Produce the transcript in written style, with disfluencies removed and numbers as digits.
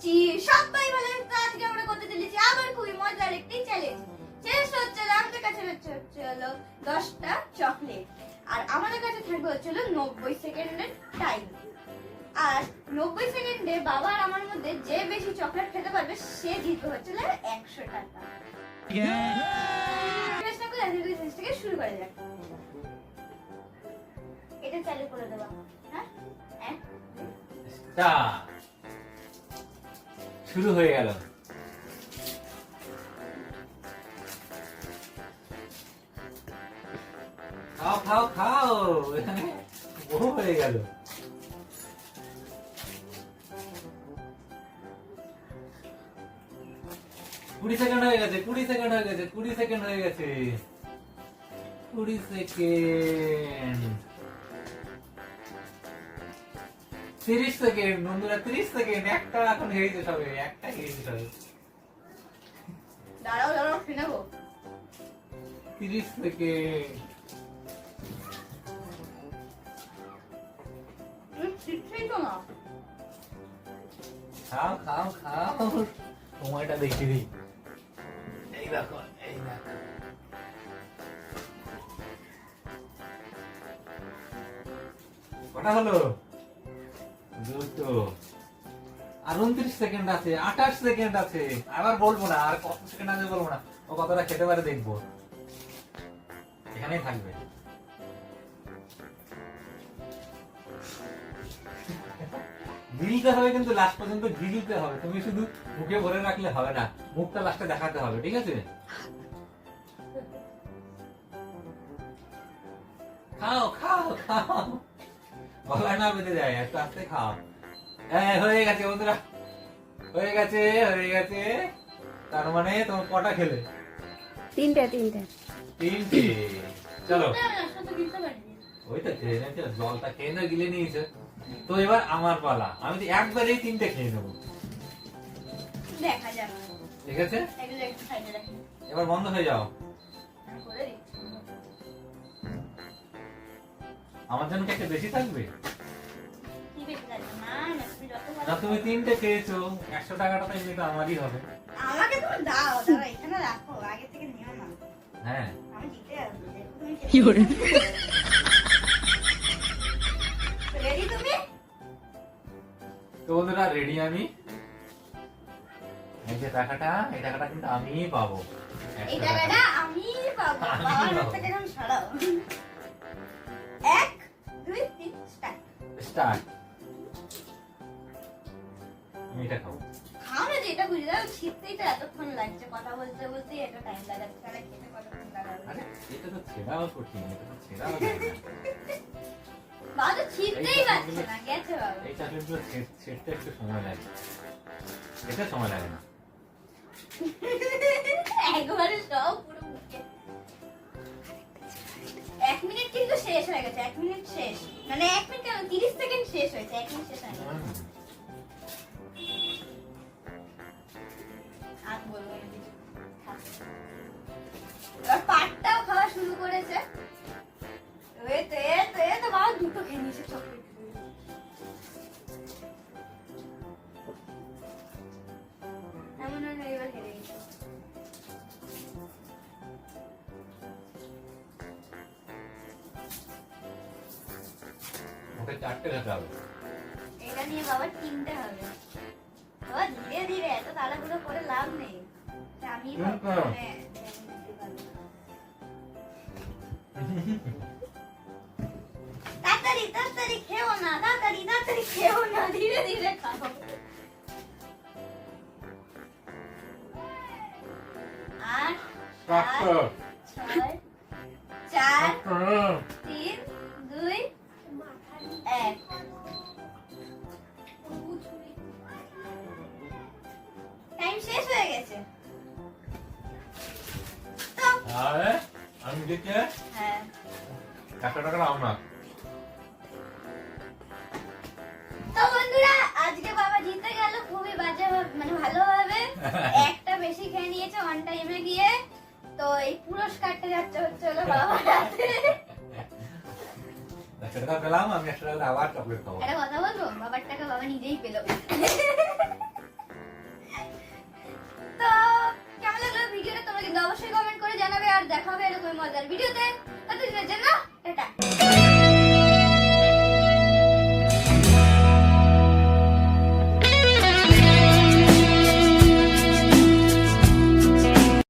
আছি সবাই ভালো আছেন। আজকে আমরা করতে চলেছি আবার খুবই মজার একটি চ্যালেঞ্জ। চ্যালেঞ্জটা হচ্ছে আমাদের কাছে হলো 10টা চকলেট, আর আমাদের কাছে থাকবে হচ্ছে 90 সেকেন্ডের টাইম। আর 90 সেকেন্ডে বাবা আর আমার মধ্যে যে বেশি চকলেট খেতে পারবে সে জিতবে হচ্ছে 100 টাকা। শুরু করা যাক। এটা চালু করে দেবা। হ্যাঁ, শুরু হয়ে গেল। খাও খাও খাও, বহু হয়ে গেল। কুড়ি সেকেন্ড হয়ে গেছে, 20 সেকেন্ড হয়ে গেছে, 20 সেকেন্ড হয়ে গেছে, 20 সেকেন্ড, 30 সেকেন্ড। বন্ধুরা 30 সেকেন্ড, একটা এখন হেরেছে সবে, একটা হেরেছে সবে। দাঁড়াও দাঁড়াও শুনেবো। 30 সেকেন্ড। খাও খাও খাও, সময়টা দেখে দিই। এই দেখো, এই দেখো, কটা হলো? দুটো। আর 29 সেকেন্ড আছে, 28 সেকেন্ড আছে। আবার বলবো না, আর কত সেকেন্ড আছে বলবো না। ও কতটা খেতে পারে দেখবো। এখানেই থাকবে। গিলতে হবে, কিন্তু লাস্ট পর্যন্ত গিলতে হবে। তুমি শুধু মুখে ভরে রাখলে হবে না, মুখটা লাস্টে দেখাতে হবে, ঠিক আছে? খাও খাও খাও, গলায় না বেঁধে যায়, আস্তে আস্তে খাও। হ্যাঁ, হয়ে গেছে বন্ধুরা, হয়ে গেছে, হয়ে গেছে। তার মানে তোমার কটা খেলে? তিনটে। তিনটে। চলো, ওই তো খেয়ে নিয়েছে, জলটা খেয়ে না গিলে নিয়েছে। তো এবার আমার পালা, আমি তো একবারেই তিনটে খেয়ে নেবো। দেখা যাক, ঠিক আছে? এগুলো একটু সাইডে রাখি। এবার বন্ধ হয়ে যাও। আমি করে দিচ্ছি। আমার জন্য কি একটা বেশি থাকবে? কি বেশি লাগবে? না না, তুমি যত না, ভালো। তুমি তিনটে খেয়েছো, 100 টাকাটা তো এমনিতে আমারই হবে। আমাকে তুমি দাও, দাও এখানে রাখো, আগে থেকে নিও না। হ্যাঁ, আমি জিতে আসবো। কি করে? রেডি তুমি? তো বন্ধুরা রেডি আমি। এই যে টাকাটা, এই টাকাটা কিন্তু আমিই পাবো। 100 এই টাকা। টাকাটা আমি পাবো। আমি বাবার হাত পাবো। থেকে এখন সরাও। 1 2 3 স্টার্ট। স্টার্ট। আমি এটা খাবো। খাও না, যে এটা বুঝে যাও, ছিটতেই তো এতক্ষণ লাগছে, কথা বলতে বলতে এটা টাইম লাগাচ্ছে, তাহলে খেতে কতক্ষণ লাগাবে? আরে এটা তো ছেড়াও কঠিন, এটা তো ছেড়াও যায় না। বাবা তো ছিটতেই পারছে না, গেছে বাবা। এই চকলেটগুলো ছেড়তে একটু সময় লাগে, এটা সময় লাগে না। একবারে সব পুরো মুখে। 1 মিনিট কিন্তু শেষ হয়ে গেছে, 1 মিনিট শেষ, মানে 1 মিনিট কেন, 30 সেকেন্ড শেষ হয়েছে, 1 মিনিট শেষ হয়নি। আর বলবো না কিছু। থাক। এবার পাটটাও খাওয়া শুরু করেছে। এ তো বাবা দুটো খেয়ে নিয়েছে চকলেট। এমন হয় না এবার হেরে গেছে। ওকে 4টে খেতে হবে। এটা নিয়ে বাবার 3টে হবে। বাবা ধীরে ধীরে, এত তাড়াহুড়ো করে লাভ নেই। আমি তাড়াতাড়ি তাড়াতাড়ি খেও না, তাড়াতাড়ি তাড়াতাড়ি খেও না, ধীরে ধীরে খাও। 8 4 6 4 3 2 1। টাইম শেষ হয়ে গেছে। তো আরে আমি দেখে হ্যাঁ, 100 টাকা নাও না। তো বন্ধুরা আজকে বাবা জিতে গেল খুবই বাজে মানে ভালোভাবে। একটা বেশি খেয়ে নিয়েছে অন টাইমে গিয়ে। তো এই পুরস্কারটা যাচ্ছে হচ্ছে হলো বাবার হাতে। 100 টাকা পেলাম, আমি 100 টাকা আবার চকলেট খাবো। একটা কথা বলবো, বাবার টাকা বাবা নিজেই পেল। দেখা হবে এরকম মজার ভিডিওতে। ততদিনের জন্য